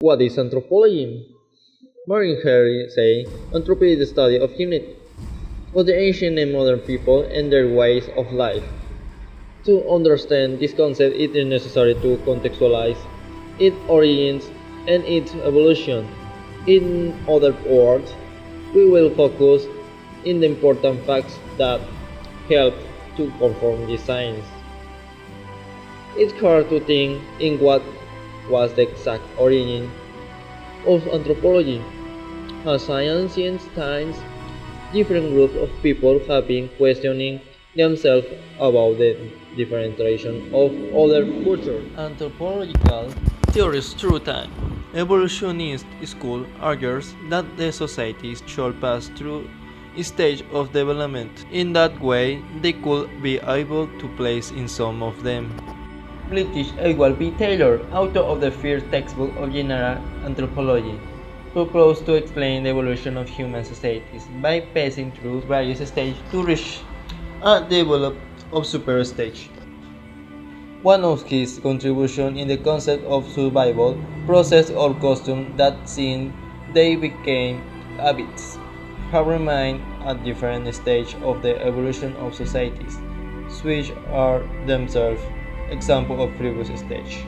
What is anthropology? Martin Harry say anthropy is the study of humanity, of the ancient and modern people and their ways of life. To understand this concept, it is necessary to contextualize its origins and its evolution. In other words, we will focus in the important facts that help to confirm this science. It's hard to think in what was the exact origin of anthropology. As ancient times, different groups of people have been questioning themselves about the different traditions of other cultures. Anthropological theories through time. Evolutionist school argues that the societies should pass through a stage of development. In that way, they could be able to place in some of them. British Edward B. Taylor, author of the first textbook of general anthropology, proposed to explain the evolution of human societies by passing through various stages to reach a developed of super stage. One of his contributions in the concept of survival process or custom that since they became habits have remained at different stages of the evolution of societies, which are themselves example of previous stage.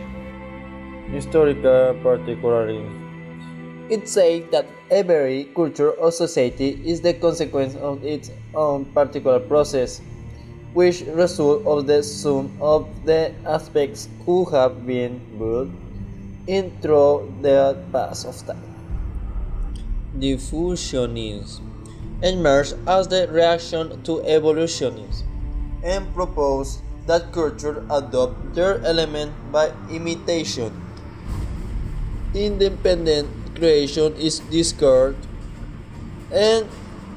Historical particularly. It says that every culture or society is the consequence of its own particular process, which results of the sum of the aspects who have been built in through the pass of time. Diffusionism emerged as the reaction to evolutionism and proposed that culture adopt their element by imitation. Independent creation is discarded, and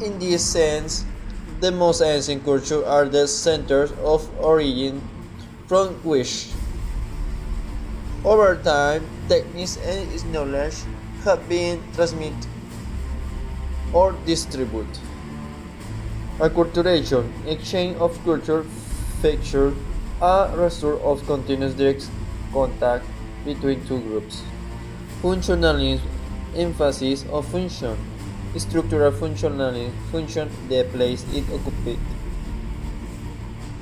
in this sense, the most ancient cultures are the centers of origin from which, over time, techniques and knowledge have been transmitted or distributed. Acculturation, exchange of culture feature a result of continuous direct contact between two groups. Functionalism, emphasis of function. Structural functionalism, function the place it occupied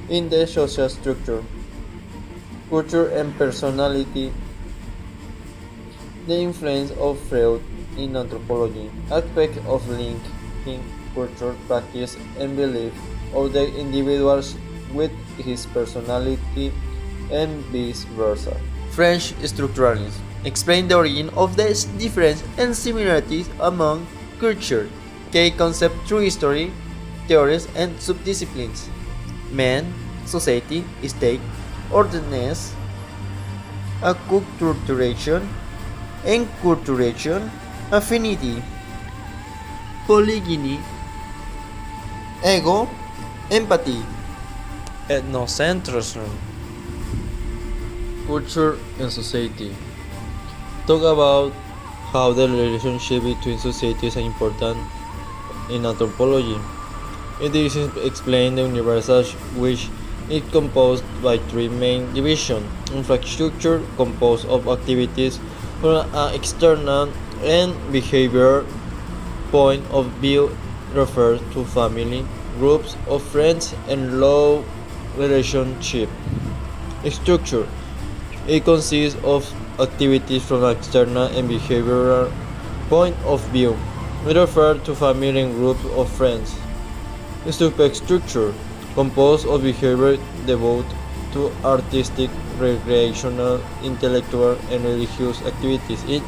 in the social structure. Culture and personality. The influence of Freud in anthropology, aspect of linking culture, practice, and belief of the individuals with his personality and vice versa. French structuralism explain the origin of the differences and similarities among cultures, key concepts through history, theories, and subdisciplines. Man, society, state, ordinance, acculturation, enculturation, affinity, polygyny, ego, empathy, ethnocentrism, culture and society. Talk about how the relationship between societies is important in anthropology. It is explained the universal which is composed by three main divisions. Infrastructure composed of activities from an external and behavior point of view refers to family, groups of friends, and love relationship. Structure. It consists of activities from an external and behavioral point of view. We refer to family and groups of friends. Structure. Composed of behavior devoted to artistic, recreational, intellectual, and religious activities. It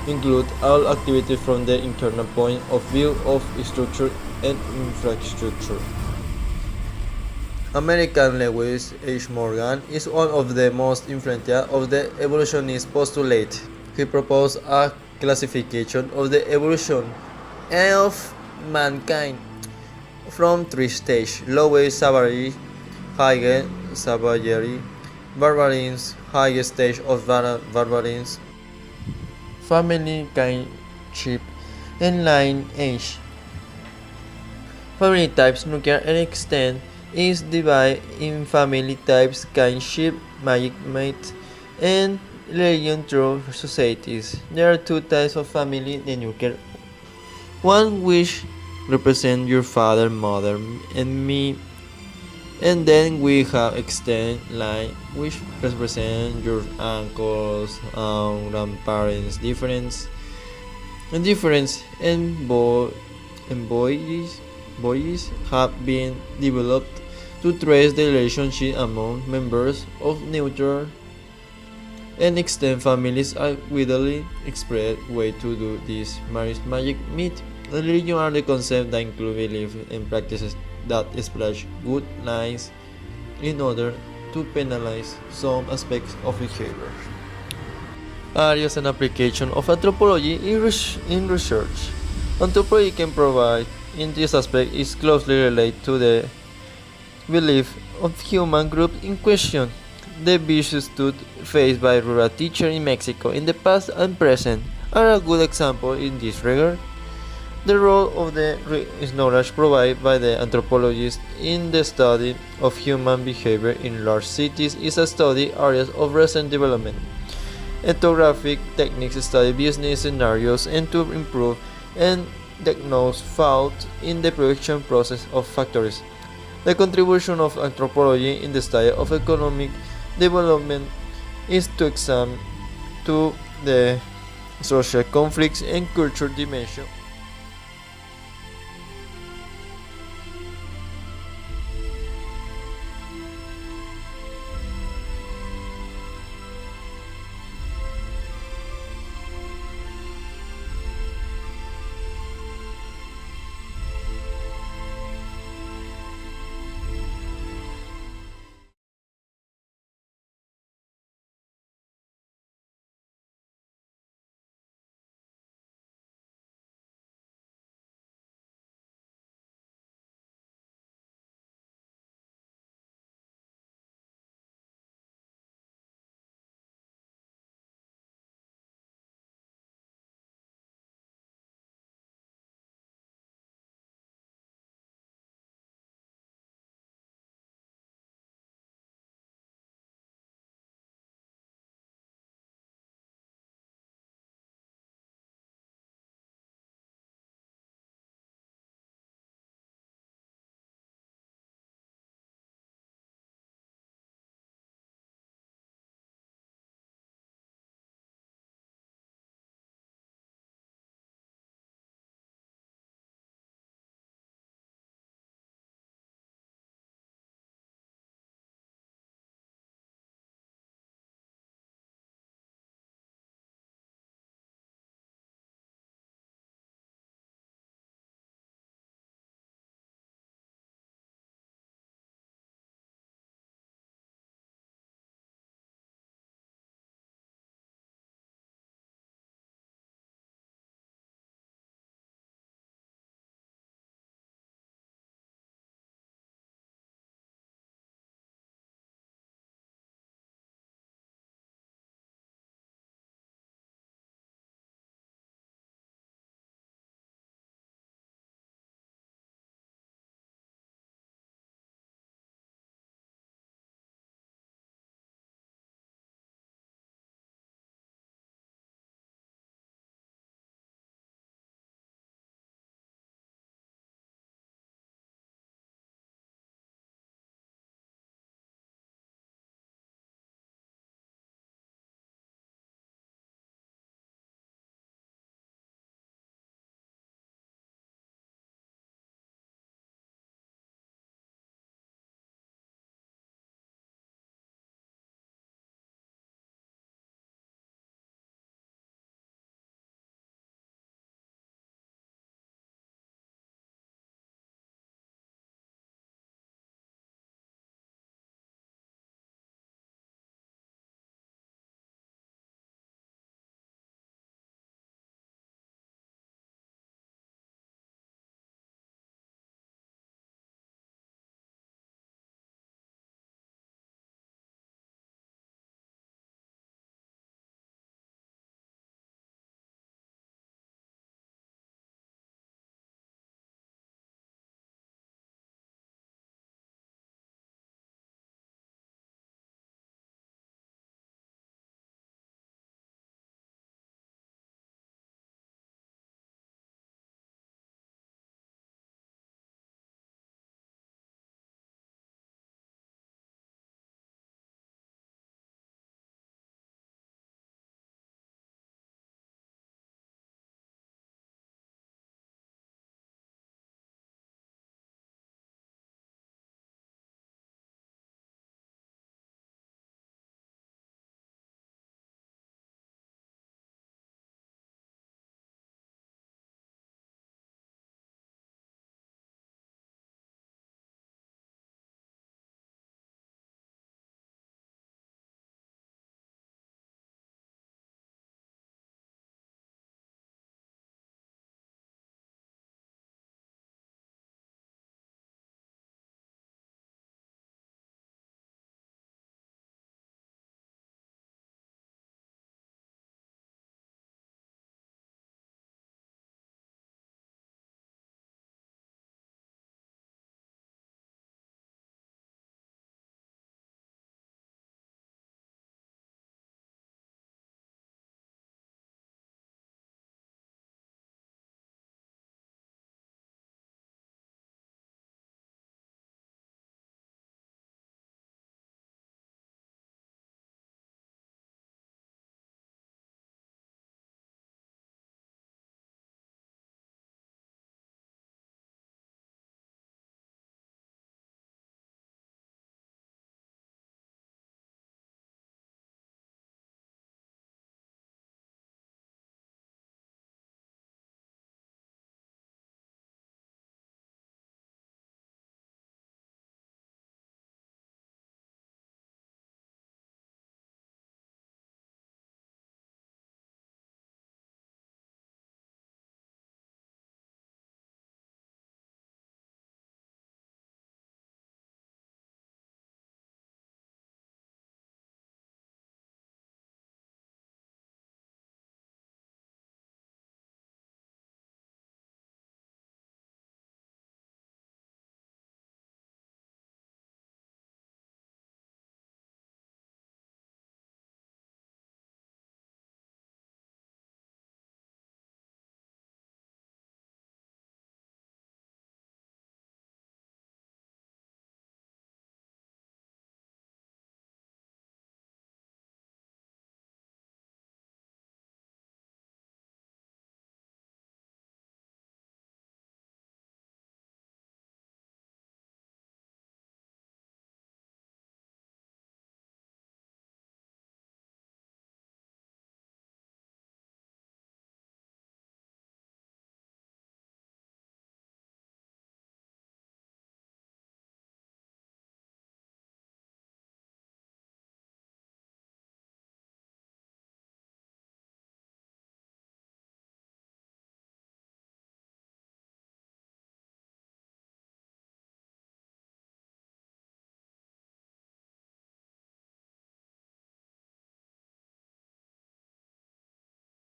includes all activities from the internal point of view of structure and infrastructure. American Lewis H. Morgan is one of the most influential of the evolutionist postulates. He proposed a classification of the evolution of mankind from three stages: lowest savagery, highest savagery, barbarism, highest stage of barbarism, family kinship, and lineage. Family types, nuclear and extent, is divided in family types, kinship, magic mate, and religion through societies. There are two types of family dynamic. One which represent your father, mother, and me, and then we have extended line which represent your uncles, grandparents, and boys have been developed to trace the relationship among members of neutral and extended families. A widely expressed way to do this marriage magic myth. Religion are the concepts that include beliefs and practices that splash good lines in order to penalize some aspects of behavior. Areas and application of anthropology in research. Anthropology can provide in this aspect is closely related to the belief of human group in question. The vicissitudes faced by rural teachers in Mexico in the past and present are a good example in this regard. The role of the knowledge provided by the anthropologists in the study of human behavior in large cities is a study areas of recent development. Ethnographic techniques study business scenarios and to improve and diagnose faults in the production process of factories. The contribution of anthropology in the study of economic development is to examine to the social conflicts and cultural dimension